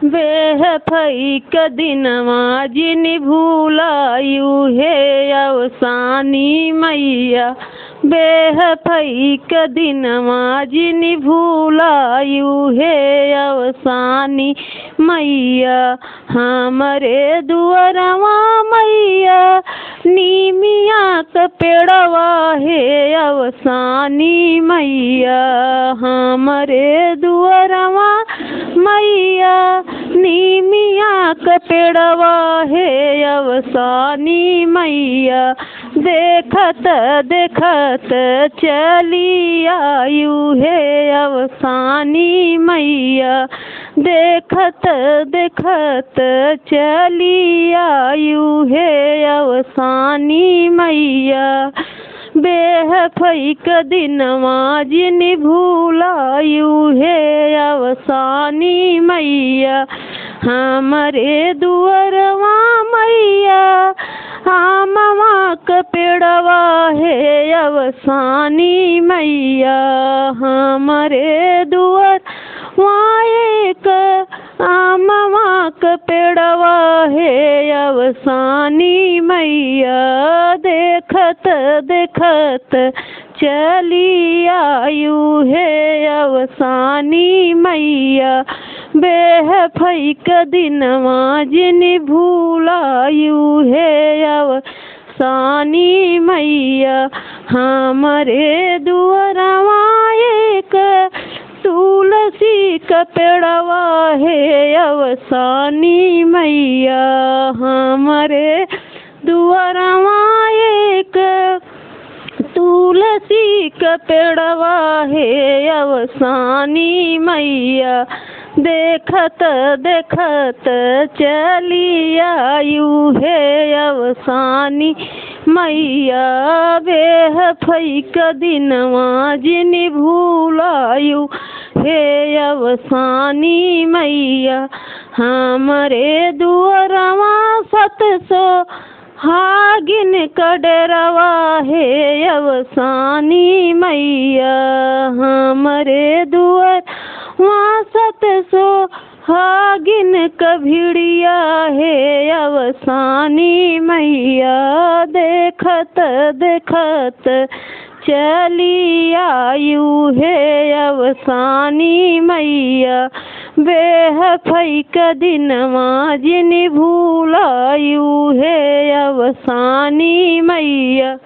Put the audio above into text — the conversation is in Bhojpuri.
बेहफई क दिनवा जिनि भूलायु हे अवसानी मैया। बेहफई क दिनवा जिनि भूलायु हे अवसानी मैया। हमरे दुअरवा मैया नीमिया क पेड़वा हे अवसानी मैया। हमरे दुअरवा मैया नीमिया क पेड़वा हे अवसानी मैया। देखत देखत चली आयु हे अवसानी मैया। देखत देखत चली आयु हे अवसानी मैया। बेहफई क दिनवा जिनि भूलायु हे अवसानी मैया। हमरे दुअरवा मैया आमवा क पेड़वा हे अवसानी मैया। हमरे दुअरवा एक आमवा क पेड़वा हे अवसानी मैया। देखत देखत चली आयु हे अवसानी मैया। बेहफई क दिनवा जिनि भूलायु हे अवसानी मैया। हमरे दुअरवा एक तुलसी क पेड़वा हे अवसानी मैया। हमरे दुअरवा एक तुलसी क पेड़वा हे अवसानी मैया। देखत देखत चली आयु हे अवसानी मैया। बेहफई क दिनवा जिनि भूलायु हे अवसानी मैया। हमरे दुअरवा 700 हागिन क डेरवा हे अवसानी मैया। हमरे दुअरवा 700 हागिन क भिड़िया हे अवसानी मैया। देखत देखत चली आयु हे अवसानी मैया। बेहफई क दिनवा जिनि भूलायु हे अवसानी मैया।